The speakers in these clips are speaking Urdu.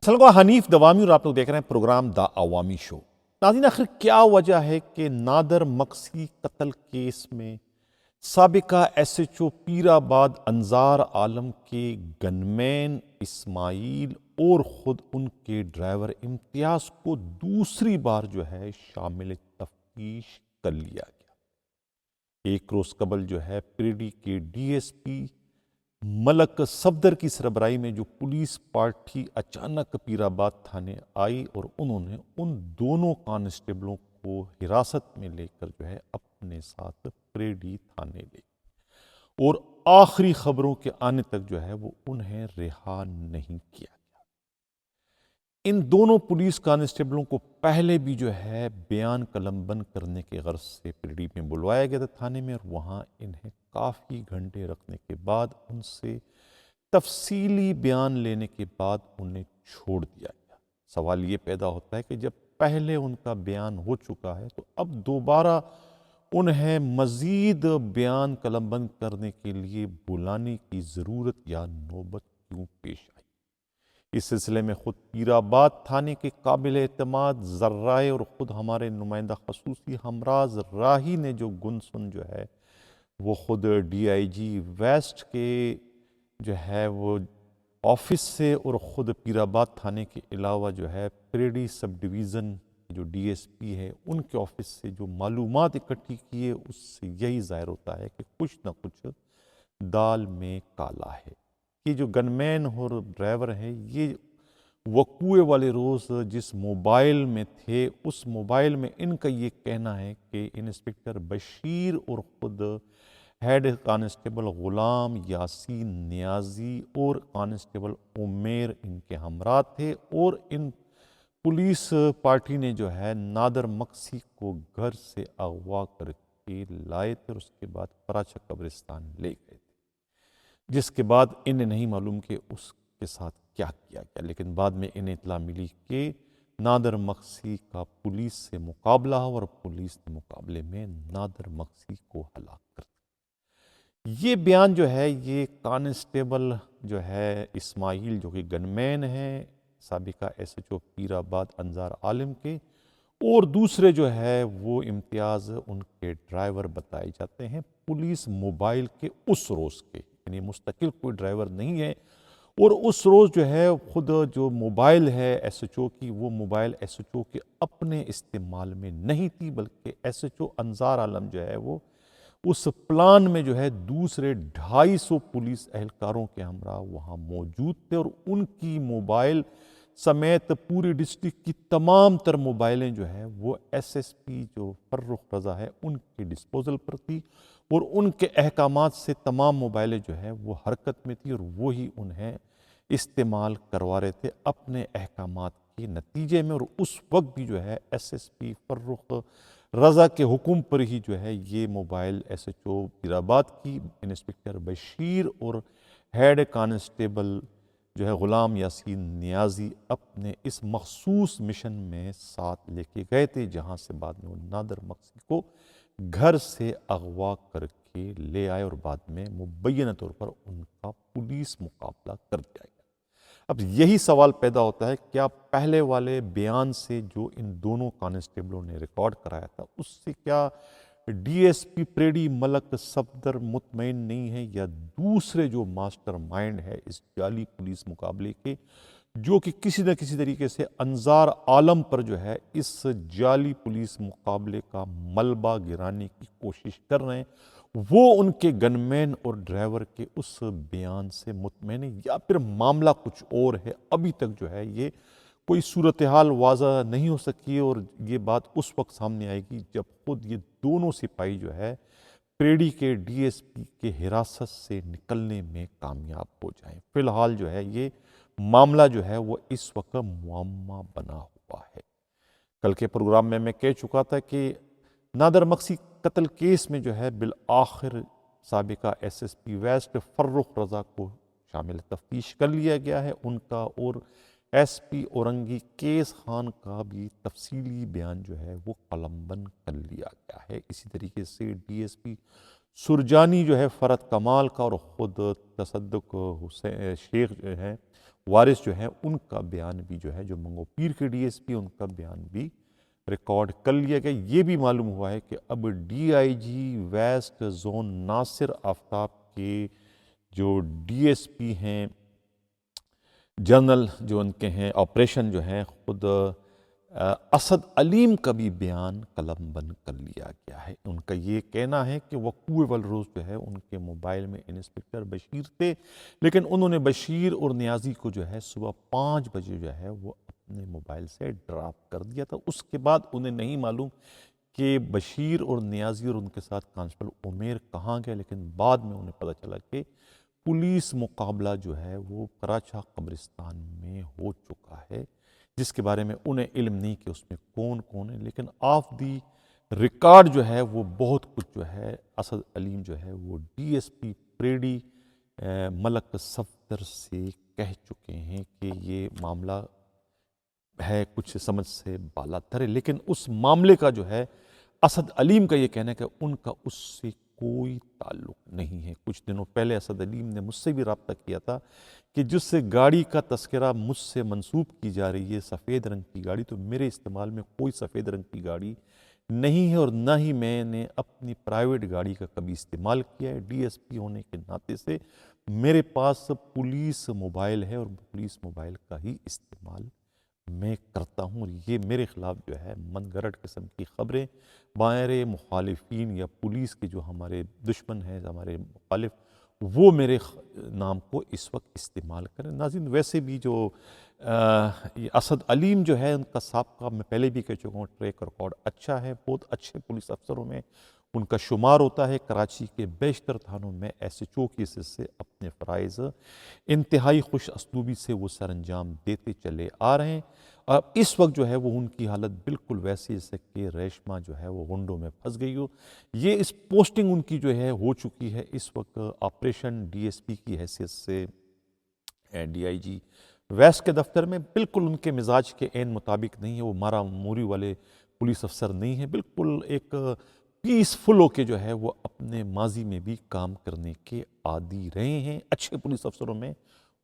السلام علیکم، حنیف دوامی اور آپ لوگ دیکھ رہے ہیں پروگرام دا عوامی شو۔ ناظرین، آخر کیا وجہ ہے کہ نادر مکسی قتل کیس میں سابقہ ایس ایچ او پیر آباد انظار عالم کے گن مین اسماعیل اور خود ان کے ڈرائیور امتیاز کو دوسری بار جو ہے شامل تفتیش کر لیا گیا؟ ایک روز قبل جو ہے پیریڈی کے ڈی ایس پی ملک صفدر کی سربراہی میں جو پولیس پارٹی اچانک پیر آباد تھانے آئی اور انہوں نے ان دونوں کانسٹیبلوں کو حراست میں لے کر جو ہے اپنے ساتھ پیریڈی تھانے لے اور آخری خبروں کے آنے تک جو ہے وہ انہیں رہا نہیں کیا گیا۔ ان دونوں پولیس کانسٹیبلوں کو پہلے بھی جو ہے بیان قلم بند کرنے کے غرض سے پیریڈی میں بلوایا گیا تھا تھانے میں، اور وہاں انہیں کافی گھنٹے رکھنے کے بعد ان سے تفصیلی بیان لینے کے بعد انہیں چھوڑ دیا گیا۔ سوال یہ پیدا ہوتا ہے کہ جب پہلے ان کا بیان ہو چکا ہے تو اب دوبارہ انہیں مزید بیان قلم بند کرنے کے لیے بلانے کی ضرورت یا نوبت کیوں پیش آئی؟ اس سلسلے میں خود پیر آباد تھانے کے قابل اعتماد ذرائع اور خود ہمارے نمائندہ خصوصی ہمراز راہی نے جو گنسن جو ہے وہ خود ڈی آئی جی ویسٹ کے جو ہے وہ آفس سے اور خود پیر آباد تھانے کے علاوہ جو ہے پیریڈی سب ڈویژن جو ڈی ایس پی ہے ان کے آفس سے جو معلومات اکٹھی کیے، اس سے یہی ظاہر ہوتا ہے کہ کچھ نہ کچھ دال میں کالا ہے۔ یہ جو گن مین اور ڈرائیور ہے، یہ وقوع والے روز جس موبائل میں تھے اس موبائل میں ان کا یہ کہنا ہے کہ انسپکٹر بشیر اور خود ہیڈ کانسٹیبل غلام یاسین نیازی اور کانسٹیبل عمیر ان کے ہمراہ تھے، اور ان پولیس پارٹی نے جو ہے نادر مکسی کو گھر سے اغوا کر کے لائے تھے اور اس کے بعد پراچہ قبرستان لے گئے تھے، جس کے بعد انہیں نہیں معلوم کہ اس کے ساتھ کیا کیا گیا، لیکن بعد میں انہیں اطلاع ملی کہ نادر مکسی کا پولیس سے مقابلہ ہوا اور پولیس نے مقابلے میں نادر مکسی کو ہلاک کر دیا۔ یہ بیان جو ہے یہ کانسٹیبل جو ہے اسماعیل جو کہ گن مین ہے سابقہ ایس ایچ او پیر آباد انظار عالم کے، اور دوسرے جو ہے وہ امتیاز ان کے ڈرائیور بتائے جاتے ہیں پولیس موبائل کے اس روز کے، یعنی مستقل کوئی ڈرائیور نہیں ہے، اور اس روز جو ہے خود جو موبائل ہے ایس ایچ او کی، وہ موبائل ایس ایچ او کے اپنے استعمال میں نہیں تھی، بلکہ ایس ایچ او انظار عالم جو ہے وہ اس پلان میں جو ہے دوسرے 250 پولیس اہلکاروں کے ہمراہ وہاں موجود تھے، اور ان کی موبائل سمیت پوری ڈسٹرکٹ کی تمام تر موبائلیں جو ہے وہ ایس ایس پی جو فرخ رضا ہے ان کے ڈسپوزل پر تھی، اور ان کے احکامات سے تمام موبائلیں جو ہے وہ حرکت میں تھی، اور وہی انہیں استعمال کروا رہے تھے اپنے احکامات کے نتیجے میں، اور اس وقت بھی جو ہے ایس ایس پی فرخ رضا کے حکم پر ہی جو ہے یہ موبائل ایس ایچ او پیر آباد کی انسپکٹر بشیر اور ہیڈ کانسٹیبل جو ہے غلام یاسین نیازی اپنے اس مخصوص مشن میں ساتھ لے کے گئے تھے، جہاں سے بعد میں وہ نادر مکسی کو گھر سے اغوا کر کے لے آئے اور بعد میں مبینہ طور پر ان کا پولیس مقابلہ کر دیا گیا۔ اب یہی سوال پیدا ہوتا ہے، کیا پہلے والے بیان سے جو ان دونوں کانسٹیبلوں نے ریکارڈ کرایا تھا اس سے کیا ڈی ایس پی پیریڈی ملک صفدر مطمئن نہیں ہے، یا دوسرے جو ماسٹر مائنڈ ہے اس جعلی پولیس مقابلے کے، جو کہ کسی نہ کسی طریقے سے انظار عالم پر جو ہے اس جعلی پولیس مقابلے کا ملبہ گرانے کی کوشش کر رہے ہیں، وہ ان کے گن مین اور ڈرائیور کے اس بیان سے مطمئن ہے، یا پھر معاملہ کچھ اور ہے؟ ابھی تک جو ہے یہ کوئی صورتحال واضح نہیں ہو سکی، اور یہ بات اس وقت سامنے آئے گی جب خود یہ دونوں سپاہی جو ہے پیریڈی کے ڈی ایس پی کے حراست سے نکلنے میں کامیاب ہو جائیں۔ فی الحال جو ہے یہ معاملہ جو ہے وہ اس وقت معمہ بنا ہوا ہے۔ کل کے پروگرام میں کہہ چکا تھا کہ نادر مکسی قتل کیس میں جو ہے بالآخر سابقہ S S P west Farrukh Raza کو شامل تفتیش کر لیا گیا ہے، ان کا اور S P Orangi case Khan کا بھی تفصیلی بیان جو ہے وہ قلم بند کر لیا گیا ہے۔ اسی طریقے سے ڈی ایس پی سرجانی جو ہے فرد کمال کا اور خود تصدق حسین شیخ جو ہے وارث جو ہیں ان کا بیان بھی جو ہے، جو منگو پیر کے ڈی ایس پی ان کا بیان بھی ریکارڈ کر لیا گیا۔ یہ بھی معلوم ہوا ہے کہ اب D I G west zone Nasir Aftab کے جو ڈی ایس پی ہیں، جنرل جو ان کے ہیں آپریشن جو ہیں، خود اسد علیم کا بھی بیان قلم بند کر لیا گیا ہے۔ ان کا یہ کہنا ہے کہ وقوع والروز جو ہے ان کے موبائل میں انسپکٹر بشیر تھے، لیکن انہوں نے بشیر اور نیازی کو جو ہے صبح 5 بجے جو ہے وہ اپنے موبائل سے ڈراپ کر دیا تھا۔ اس کے بعد انہیں نہیں معلوم کہ بشیر اور نیازی اور ان کے ساتھ کانسٹیبل عمیر کہاں گئے، لیکن بعد میں انہیں پتہ چلا کہ پولیس مقابلہ جو ہے وہ کراچا قبرستان میں ہو چکا ہے، جس کے بارے میں انہیں علم نہیں کہ اس میں کون کون ہے، لیکن آف دی ریکارڈ جو ہے وہ بہت کچھ جو ہے اسد علیم جو ہے وہ ڈی ایس پی پریڈی ملک صفدر سے کہہ چکے ہیں کہ یہ معاملہ ہے کچھ سمجھ سے بالا تر ہے، لیکن اس معاملے کا جو ہے اسد علیم کا یہ کہنا ہے کہ ان کا اس سے کوئی تعلق نہیں ہے۔ کچھ دنوں پہلے اسد علیم نے مجھ سے بھی رابطہ کیا تھا کہ جس سے گاڑی کا تذکرہ مجھ سے منسوب کی جا رہی ہے، سفید رنگ کی گاڑی، تو میرے استعمال میں کوئی سفید رنگ کی گاڑی نہیں ہے، اور نہ ہی میں نے اپنی پرائیویٹ گاڑی کا کبھی استعمال کیا ہے۔ ڈی ایس پی ہونے کے ناطے سے میرے پاس پولیس موبائل ہے، اور پولیس موبائل کا ہی استعمال میں کرتا ہوں، اور یہ میرے خلاف جو ہے من گھڑت قسم کی خبریں باہر مخالفین یا پولیس کے جو ہمارے دشمن ہیں، ہمارے مخالف، وہ میرے نام کو اس وقت استعمال کریں۔ ناظرین، ویسے بھی جو یہ اسد علیم جو ہے ان کا سابقہ میں پہلے بھی کہہ چکا ہوں، ٹریک ریکارڈ اچھا ہے، بہت اچھے پولیس افسروں میں ان کا شمار ہوتا ہے۔ کراچی کے بیشتر تھانوں میں ایس ایچ او کی حیثیت سے اپنے فرائض انتہائی خوش اسلوبی سے وہ سر انجام دیتے چلے آ رہے ہیں، اور اس وقت جو ہے وہ ان کی حالت بالکل ویسی جیسے کہ ریشمہ جو ہے وہ غنڈوں میں پھنس گئی ہو۔ یہ اس پوسٹنگ ان کی جو ہے ہو چکی ہے اس وقت آپریشن ڈی ایس پی کی حیثیت سے ڈی آئی جی ویسٹ کے دفتر میں، بالکل ان کے مزاج کے عین مطابق نہیں ہے، وہ مارا موری والے پولیس افسر نہیں ہیں، بالکل ایک پیسفل ہو کے جو ہے وہ اپنے ماضی میں بھی کام کرنے کے عادی رہے ہیں۔ اچھے پولیس افسروں میں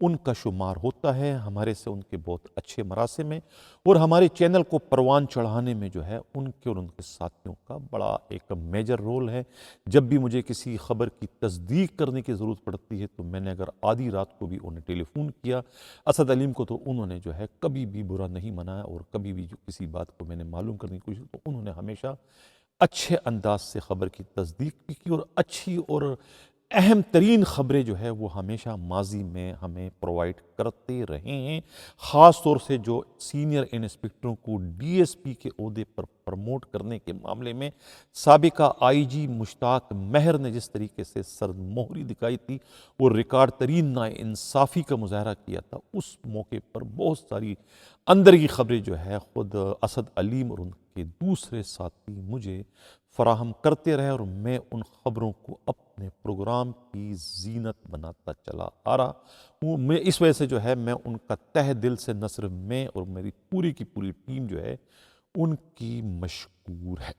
ان کا شمار ہوتا ہے، ہمارے سے ان کے بہت اچھے مراسم ہیں، اور ہمارے چینل کو پروان چڑھانے میں جو ہے ان کے اور ان کے ساتھیوں کا بڑا ایک میجر رول ہے۔ جب بھی مجھے کسی خبر کی تصدیق کرنے کی ضرورت پڑتی ہے تو میں نے اگر آدھی رات کو بھی انہیں ٹیلی فون کیا، اسد علیم کو، تو انہوں نے جو ہے کبھی بھی برا نہیں منایا، اور کبھی بھی جو کسی بات کو میں نے معلوم کرنے کی کوشش تو انہوں نے ہمیشہ اچھے انداز سے خبر کی تصدیق بھی کی، اور اچھی اور اہم ترین خبریں جو ہے وہ ہمیشہ ماضی میں ہمیں پرووائڈ کرتے رہے ہیں، خاص طور سے جو سینئر انسپکٹروں کو ڈی ایس پی کے عہدے پر پرموٹ کرنے کے معاملے میں سابقہ آئی جی مشتاق مہر نے جس طریقے سے سرد مہری دکھائی تھی اور ریکارڈ ترین ناانصافی کا مظاہرہ کیا تھا، اس موقع پر بہت ساری اندر کی خبریں جو ہے خود اسد علیم اور ان کے دوسرے ساتھی مجھے فراہم کرتے رہے، اور میں ان خبروں کو اپنے پروگرام کی زینت بناتا چلا آ رہا ہوں۔ میں اس وجہ سے جو ہے میں ان کا تہ دل سے نہ صرف میں اور میری پوری کی پوری ٹیم جو ہے ان کی مشکور ہے۔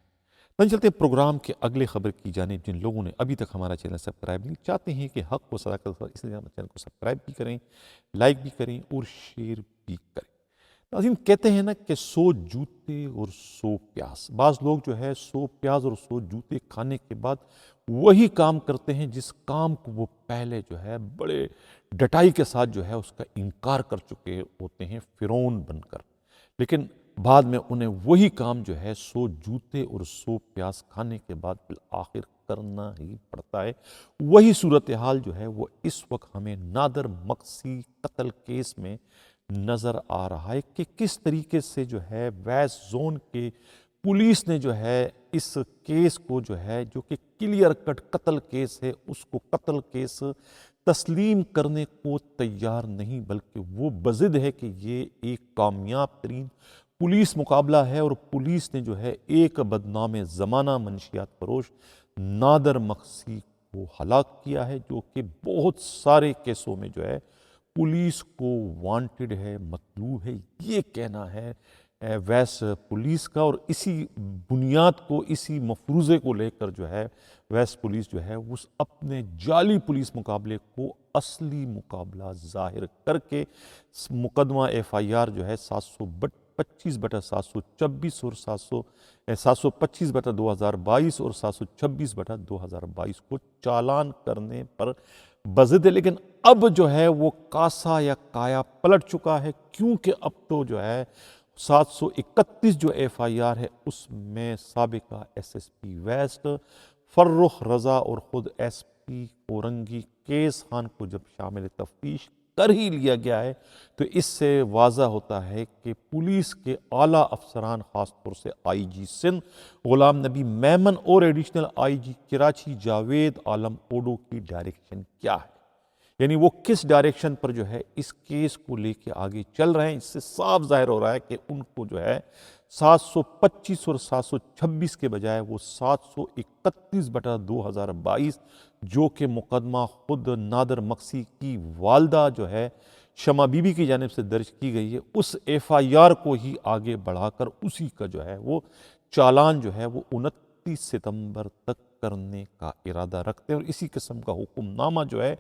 چلتے ہیں پروگرام کے اگلے خبر کی جانب۔ جن لوگوں نے ابھی تک ہمارا چینل سبسکرائب نہیں چاہتے ہیں کہ حق و صداقت اس لیے ہمارے چینل کو سبسکرائب بھی کریں، لائک بھی کریں اور شیئر بھی کریں۔ ناظرین، کہتے ہیں نا کہ 100 جوتے اور 100 پیاز۔ بعض لوگ جو ہے 100 پیاز اور 100 جوتے کھانے کے بعد وہی کام کرتے ہیں جس کام کو وہ پہلے جو ہے بڑے ڈٹائی کے ساتھ جو ہے اس کا انکار کر چکے ہوتے ہیں فرعون بن کر، لیکن بعد میں انہیں وہی کام جو ہے 100 جوتے اور 100 پیاز کھانے کے بعد بالآخر کرنا ہی پڑتا ہے۔ وہی صورتحال جو ہے وہ اس وقت ہمیں نادر مقصی قتل کیس میں نظر آ رہا ہے کہ کس طریقے سے جو ہے ویسٹ زون کے پولیس نے جو ہے اس کیس کو جو کہ کلیئر کٹ قتل کیس ہے، اس کو قتل کیس تسلیم کرنے کو تیار نہیں، بلکہ وہ بضد ہے کہ یہ ایک کامیاب ترین پولیس مقابلہ ہے، اور پولیس نے جو ہے ایک بدنام زمانہ منشیات فروش نادر مقصی کو ہلاک کیا ہے، جو کہ بہت سارے کیسوں میں جو ہے پولیس کو وانٹڈ ہے، مطلوب ہے۔ یہ کہنا ہے ویسٹ پولیس کا، اور اسی بنیاد کو، اسی مفروضے کو لے کر جو ہے ویسٹ پولیس جو ہے اس اپنے جعلی پولیس مقابلے کو اصلی مقابلہ ظاہر کر کے مقدمہ FIR جو ہے 725/726 اور 725/2022 اور 726/2022 کو چالان کرنے پر بضد ہے۔ لیکن اب جو ہے وہ کاسا یا کایا پلٹ چکا ہے، کیونکہ اب تو جو ہے 731 جو FIR ہے اس میں سابقہ SSP ویسٹ فرخ رضا اور خود SP اورنگی کیس خان کو جب شامل تفتیش کر ہی لیا گیا ہے، تو اس سے واضح ہوتا ہے کہ پولیس کے اعلیٰ افسران، خاص طور سے IG سندھ غلام نبی میمن اور ایڈیشنل IG کراچی جاوید عالم اوڈو کی ڈائریکشن کیا ہے، یعنی وہ کس ڈائریکشن پر جو ہے اس کیس کو لے کے آگے چل رہے ہیں۔ اس سے صاف ظاہر ہو رہا ہے کہ ان کو جو ہے 725 اور 726 کے بجائے وہ 731/2022 جو کہ مقدمہ خود نادر مکسی کی والدہ جو ہے شمع بی بی کی جانب سے درج کی گئی ہے، اس FIR کو ہی آگے بڑھا کر اسی کا جو ہے وہ چالان جو ہے وہ 29 ستمبر تک کرنے کا ارادہ رکھتے ہیں، اور اسی قسم کا حکم نامہ جو ہے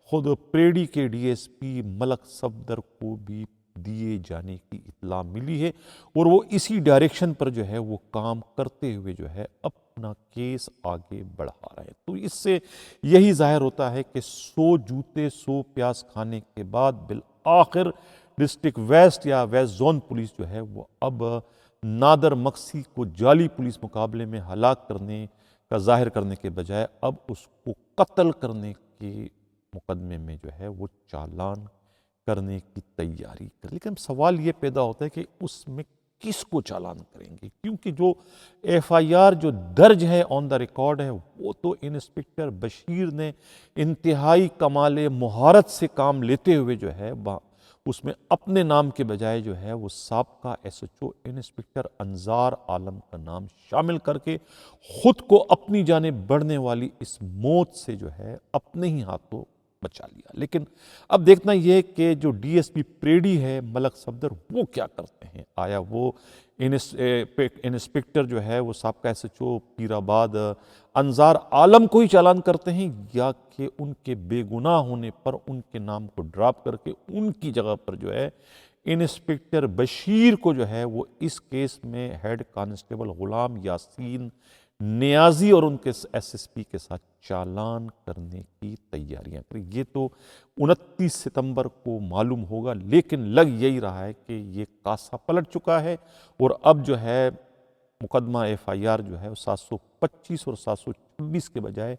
خود پریڈی کے DSP ملک صفدر کو بھی دیے جانے کی اطلاع ملی ہے، اور وہ اسی ڈائریکشن پر جو ہے وہ کام کرتے ہوئے جو ہے اپنا کیس آگے بڑھا رہے ہیں۔ تو اس سے یہی ظاہر ہوتا ہے کہ 100 جوتے 100 پیاز کھانے کے بعد بالآخر ڈسٹرکٹ ویسٹ یا ویسٹ زون پولیس جو ہے وہ اب نادر مکسی کو جعلی پولیس مقابلے میں ہلاک کرنے کا ظاہر کرنے کے بجائے اب اس کو قتل کرنے کے مقدمے میں جو ہے وہ چالان کرنے کی تیاری کر۔ لیکن سوال یہ پیدا ہوتا ہے کہ اس میں کس کو چالان کریں گے، کیونکہ جو FIR جو درج ہے آن دا ریکارڈ ہے وہ تو انسپکٹر بشیر نے انتہائی کمال مہارت سے کام لیتے ہوئے جو ہے اس میں اپنے نام کے بجائے جو ہے وہ سابقہ SHO انسپکٹر انظار عالم کا نام شامل کر کے خود کو اپنی جانب بڑھنے والی اس موت سے جو ہے اپنے ہی ہاتھوں بچا لیا۔ لیکن اب دیکھنا یہ کہ جو DSP پریڈی ہے ملک صفدر وہ کیا کرتے ہیں، آیا وہ انسپکٹر جو ہے وہ سابقہ SHO پیر آباد انظار عالم کو ہی چالان کرتے ہیں، یا کہ ان کے بے گناہ ہونے پر ان کے نام کو ڈراپ کر کے ان کی جگہ پر جو ہے انسپکٹر بشیر کو جو ہے وہ اس کیس میں ہیڈ کانسٹیبل غلام یاسین نیازی اور ان کے SSP کے ساتھ چالان کرنے کی تیاریاں کریں۔ یہ تو 29 ستمبر کو معلوم ہوگا، لیکن لگ یہی رہا ہے کہ یہ کاسا پلٹ چکا ہے، اور اب جو ہے مقدمہ FIR جو ہے 725 اور 726 کے بجائے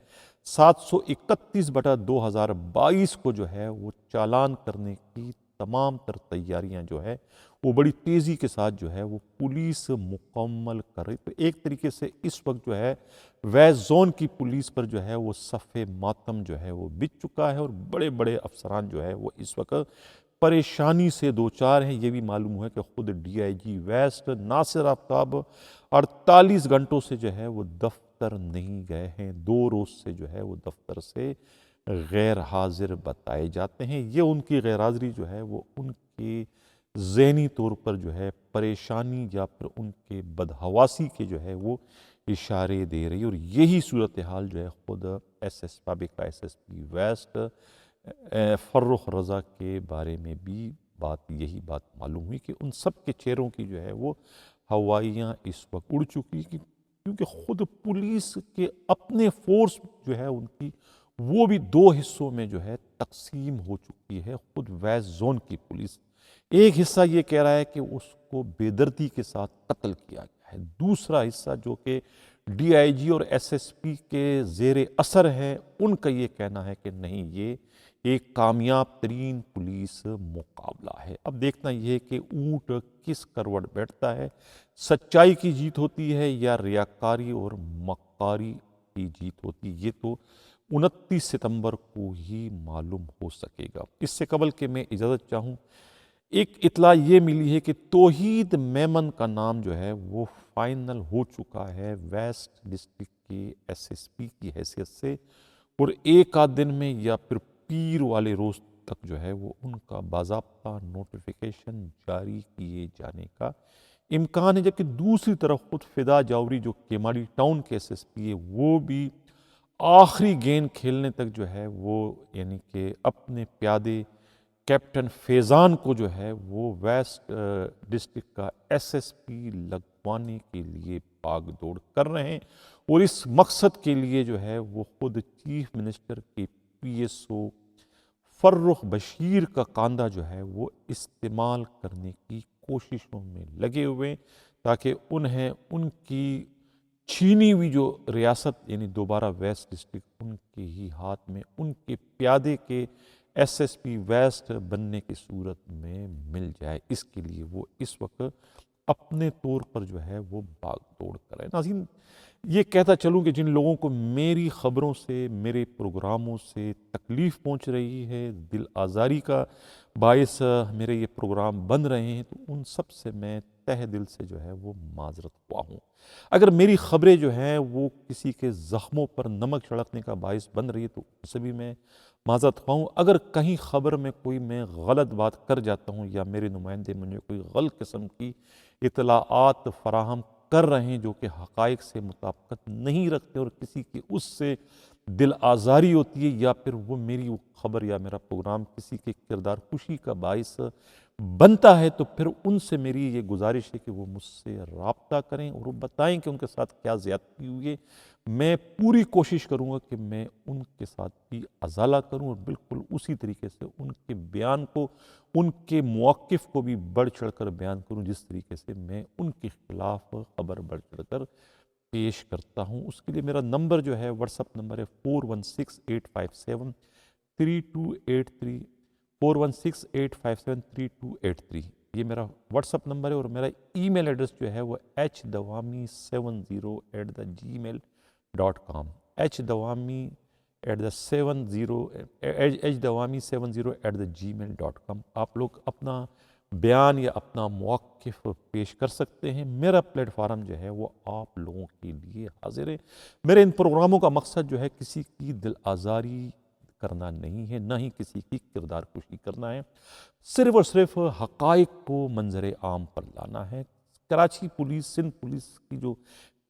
731/2022 کو جو ہے وہ چالان کرنے کی تمام تر تیاریاں جو ہے وہ بڑی تیزی کے ساتھ جو ہے وہ پولیس مکمل کر رہی۔ تو ایک طریقے سے اس وقت جو ہے ویسٹ زون کی پولیس پر جو ہے وہ صف ماتم جو ہے وہ بچ چکا ہے، اور بڑے بڑے افسران جو ہے وہ اس وقت پریشانی سے دوچار ہیں۔ یہ بھی معلوم ہوا کہ خود DIG ویسٹ ناصر آفتاب 48 گھنٹوں سے جو ہے وہ دفتر نہیں گئے ہیں، 2 روز سے جو ہے وہ دفتر سے غیر حاضر بتائے جاتے ہیں۔ یہ ان کی غیر حاضری جو ہے وہ ان کے ذہنی طور پر جو ہے پریشانی یا پھر ان کے بدحواسی کے جو ہے وہ اشارے دے رہی، اور یہی صورتحال جو ہے خود سابقہ SSP ویسٹ فرخ رضا کے بارے میں بھی یہی بات معلوم ہوئی کہ ان سب کے چہروں کی جو ہے وہ ہوائیاں اس وقت اڑ چکی، کیونکہ خود پولیس کے اپنے فورس جو ہے ان کی وہ بھی 2 حصوں میں جو ہے تقسیم ہو چکی ہے۔ خود ویسٹ زون کی پولیس ایک حصہ یہ کہہ رہا ہے کہ اس کو بے دردی کے ساتھ قتل کیا گیا ہے، دوسرا حصہ جو کہ DIG اور SSP کے زیر اثر ہے ان کا یہ کہنا ہے کہ نہیں، یہ ایک کامیاب ترین پولیس مقابلہ ہے۔ اب دیکھنا یہ کہ اونٹ کس کروٹ بیٹھتا ہے، سچائی کی جیت ہوتی ہے یا ریاکاری اور مکاری کی جیت ہوتی، یہ تو 29 ستمبر کو ہی معلوم ہو سکے گا۔ اس سے قبل کہ میں اجازت چاہوں، ایک اطلاع یہ ملی ہے کہ توحید میمن کا نام جو ہے وہ فائنل ہو چکا ہے ویسٹ ڈسٹرکٹ کے SSP کی حیثیت سے، اور ایک آدھ دن میں یا پھر پیر والے روز تک جو ہے وہ ان کا باضابطہ نوٹیفیکیشن جاری کیے جانے کا امکان ہے، جبکہ دوسری طرف خود فدا جوہری جو کیماڑی ٹاؤن کے ایس ایس پی ہے وہ بھی آخری گیند کھیلنے تک جو ہے وہ یعنی کہ اپنے پیادے کیپٹن فیضان کو جو ہے وہ ویسٹ ڈسٹرکٹ کا ایس ایس پی لگوانے کے لیے بھاگ دوڑ کر رہے ہیں، اور اس مقصد کے لیے جو ہے وہ خود چیف منسٹر کے P S O Farrukh Bashir کا کاندھا جو ہے وہ استعمال کرنے کی کوششوں میں لگے ہوئے، تاکہ انہیں ان کی چھینی ہوئی جو ریاست یعنی دوبارہ ویسٹ ڈسٹرکٹ ان کے ہی ہاتھ میں ان کے پیادے کے ایس ایس پی ویسٹ بننے کی صورت میں مل جائے۔ اس کے لیے وہ اس وقت اپنے طور پر جو ہے وہ بھاگ دوڑ کر رہے ہیں۔ ناظرین، یہ کہتا چلوں کہ جن لوگوں کو میری خبروں سے، میرے پروگراموں سے تکلیف پہنچ رہی ہے، دل آزاری کا باعث میرے یہ پروگرام بن رہے ہیں، تو ان سب سے میں تہ دل سے جو ہے وہ معذرت خواہ ہوں۔ اگر میری خبریں جو ہیں وہ کسی کے زخموں پر نمک چھڑکنے کا باعث بن رہی ہے تو ان سے بھی میں معذرت خواہ ہوں۔ اگر کہیں خبر میں کوئی میں غلط بات کر جاتا ہوں یا میرے نمائندے مجھے کوئی غلط قسم کی اطلاعات فراہم کر رہے ہیں جو کہ حقائق سے مطابقت نہیں رکھتے اور کسی کی اس سے دل آزاری ہوتی ہے، یا پھر وہ میری خبر یا میرا پروگرام کسی کے کردار خوشی کا باعث بنتا ہے، تو پھر ان سے میری یہ گزارش ہے کہ وہ مجھ سے رابطہ کریں اور وہ بتائیں کہ ان کے ساتھ کیا زیادتی ہوئی ہے۔ میں پوری کوشش کروں گا کہ میں ان کے ساتھ بھی ازالہ کروں اور بالکل اسی طریقے سے ان کے بیان کو، ان کے موقف کو بھی بڑھ چڑھ کر بیان کروں جس طریقے سے میں ان کے خلاف خبر بڑھ چڑھ کر پیش کرتا ہوں۔ اس کے لیے میرا نمبر جو ہے واٹس ایپ نمبر ہے 4168573283 4168573283۔ یہ میرا واٹس ایپ نمبر ہے، اور میرا ای میل ایڈریس جو ہے وہ hdawami70@gmail.com hdawami70@gmail.com۔ آپ لوگ اپنا بیان یا اپنا موقف پیش کر سکتے ہیں۔ میرا پلیٹ فارم جو ہے وہ آپ لوگوں کے لیے حاضر ہے۔ میرے ان پروگراموں کا مقصد جو ہے کسی کی دل آزاری کرنا نہیں ہے، نہ ہی کسی کی کردار کشی کرنا ہے، صرف اور صرف حقائق کو منظر عام پر لانا ہے۔ کراچی پولیس، سندھ پولیس کی جو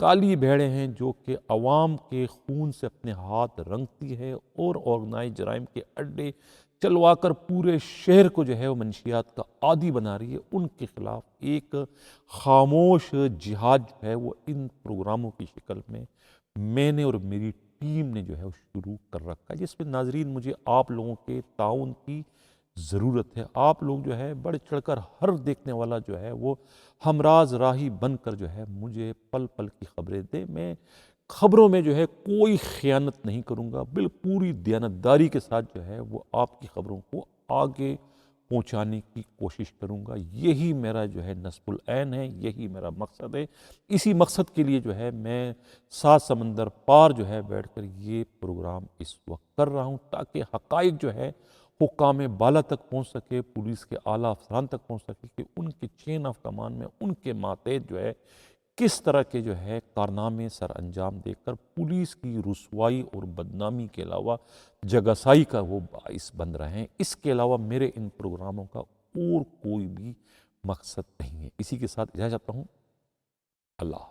کالی بھیڑیں ہیں جو کہ عوام کے خون سے اپنے ہاتھ رنگتی ہے اور آرگنائز جرائم کے اڈے چلوا کر پورے شہر کو جو ہے وہ منشیات کا عادی بنا رہی ہے، ان کے خلاف ایک خاموش جہاد جو ہے وہ ان پروگراموں کی شکل میں نے اور میری ٹیم نے جو ہے وہ شروع کر رکھا ہے، جس میں ناظرین مجھے آپ لوگوں کے تعاون کی ضرورت ہے۔ آپ لوگ جو ہے بڑھ چڑھ کر، ہر دیکھنے والا جو ہے وہ ہمراز راہی بن کر جو ہے مجھے پل پل کی خبریں دے۔ میں خبروں میں جو ہے کوئی خیانت نہیں کروں گا، پوری دیانتداری کے ساتھ جو ہے وہ آپ کی خبروں کو آگے پہنچانے کی کوشش کروں گا۔ یہی میرا جو ہے نصب العین ہے، یہی میرا مقصد ہے۔ اسی مقصد کے لیے جو ہے میں 7 سمندر پار جو ہے بیٹھ کر یہ پروگرام اس وقت کر رہا ہوں، تاکہ حقائق جو ہے حکام بالا تک پہنچ سکے، پولیس کے اعلیٰ افسران تک پہنچ سکے، کہ ان کے چین آف کمان میں ان کے ماتحت جو ہے کس طرح کے جو ہے کارنامے سر انجام دے کر پولیس کی رسوائی اور بدنامی کے علاوہ جگاسائی کا وہ باعث بن رہے ہیں۔ اس کے علاوہ میرے ان پروگراموں کا اور کوئی بھی مقصد نہیں ہے۔ اسی کے ساتھ اجازت چاہتا ہوں۔ اللہ